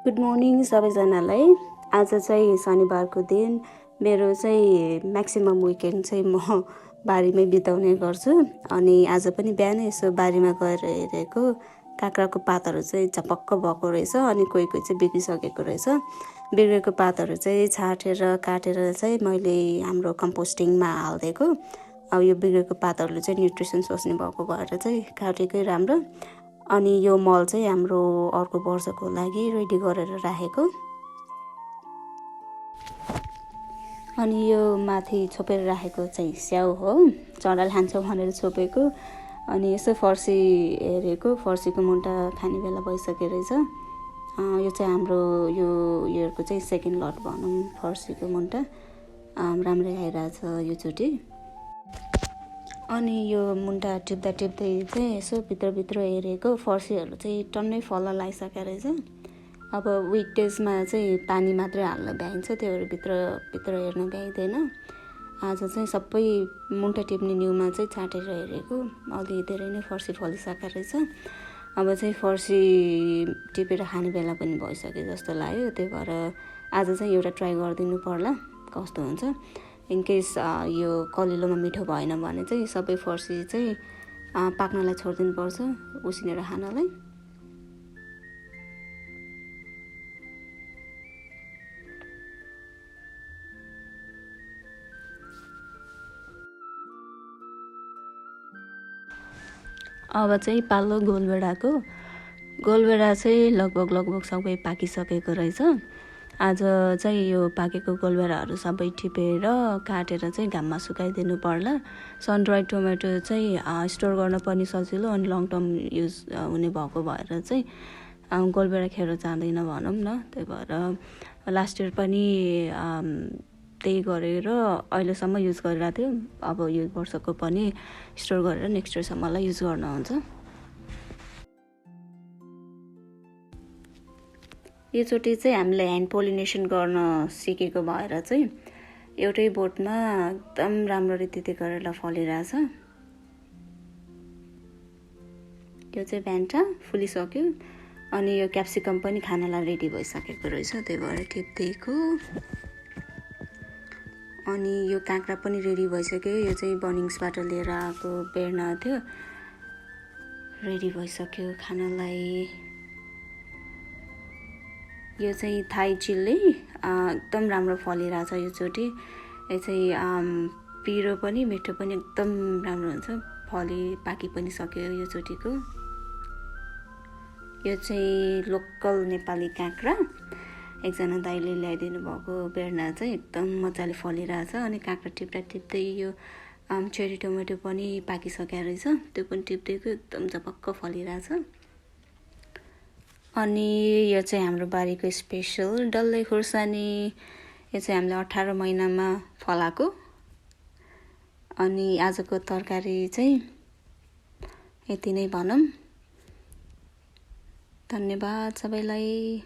Good morning सबैजनालाई। आज चाहिँ शनिबारको दिन मेरो चाहिँ म्याक्सिमम विकेन्ड चाहिँ म बारीमै बिताउने गर्छु। अनि आज पनि बिहानै यसो बारीमा गएर हेरेको काँक्राको पातहरू चाहिँ झपक्क भएको रहेछ अनि कोही कोही चाहिँ बिग्रिसकेको रहेछ। बिग्रेको पातहरू चाहिँ छाटेर काटेर चाहिँ मैले हाम्रो कम्पोस्टिङमा हालिदिएको। अब यो बिग्रेको पातहरूले चाहिँ न्युट्रिसन सोच्ने भएको भएर चाहिँ काटेकै राम्रो। अनि यो मल चाहिँ हाम्रो अर्को वर्षको लागि रेडी गरेर राखेको। अनि यो माथि छोपेर राखेको चाहिँ स्याउ हो, चराले खान्छ भनेर छोपेको। अनि यसो फर्सी हेरेको, फर्सीको मुन्टा खाने बेला भइसकेको रहेछ। यो चाहिँ हाम्रो यो इयरको चाहिँ सेकेन्ड लट भनौँ फर्सीको मुन्टा राम्रै आइरहेछ योचोटि। अनि यो मुन्टा टिप्दा टिप्दै चाहिँ यसो भित्रभित्र हेरेको फर्सीहरू चाहिँ टन्नै फल्न लागिसकेको रहेछ। अब विकडेजमा चाहिँ पानी मात्रै हाल्न भ्याइन्छ, त्यो भएर भित्र हेर्न भ्याइँदैन। आज चाहिँ सबै मुन्टा टिप्ने न्युमा चाहिँ छाटेर हेरेको, अलि धेरै नै फर्सी फलिसकेको रहेछ। अब चाहिँ फर्सी टिपेर खाने बेला पनि भइसक्यो जस्तो लाग्यो। त्यही भएर आज चाहिँ एउटा ट्राई गरिदिनु पर्ला कस्तो हुन्छ। इनकेस यो कलिलोमा मिठो भएन भने चाहिँ सबै फर्सी चाहिँ पाक्नलाई छोडिदिनु पर्छ उसिनेर खानलाई। अब चाहिँ पालो गोलभेडा चाहिँ लगभग सबै पाकिसकेको रहेछ। आज चाहिँ यो पाकेको गोलभेडाहरू सबै टिपेर काटेर चाहिँ घाममा सुकाइदिनु पर्ला। सनड्राइड टोमेटो चाहिँ स्टोर गर्न पनि सजिलो अनि लङ टर्म युज हुने भएको भएर चाहिँ गोलभेडा खेर जाँदैन भनौँ न। त्यही भएर लास्ट इयर पनि त्यही गरेर अहिलेसम्म युज गरिरहेको थियो। अब यो वर्षको पनि स्टोर गरेर नेक्स्ट इयरसम्मलाई युज गर्न हुन्छ। योचोटि चाहिँ हामीले ह्यान्ड पोलिनेसन गर्न सिकेको भएर चाहिँ एउटै बोटमा एकदम राम्ररी त्यति गरेर फलिरहेछ। यो चाहिँ भ्यान्टा फुलिसक्यो अनि यो क्याप्सिकम पनि खानलाई रेडी भइसकेको रहेछ, त्यही भएर टिप्दिएको। अनि यो काँक्रा पनि रेडी भइसक्यो, यो चाहिँ बनिङ्सबाट लिएर आएको बेर्ना थियो, रेडी भइसक्यो खानलाई। यो चाहिँ थाई चिल्ली एकदम राम्रो फलिरहेछ योचोटि। यो चाहिँ पिरो पनि मिठो पनि एकदम राम्रो हुन्छ, पाकी पनि सक्यो योचोटिको। यो चाहिँ लोकल नेपाली काँक्रा एकजना दाइले ल्याइदिनु भएको बेर्ना चाहिँ एकदम मजाले फलिरहेछ। अनि काँक्रा टिप्दा टिप्दै यो चेरी टोमेटो पनि पाकिसकेको रहेछ, त्यो पनि टिप्दैको एकदम झपक्क फलिरहेछ। अनि यो चाहिँ हाम्रो बारीको स्पेसल डल्ले खुर्सानी, यो चाहिँ हामीले 18 महिनामा फलाएको। अनि आजको तरकारी चाहिँ यति नै भनौँ। धन्यवाद सबैलाई।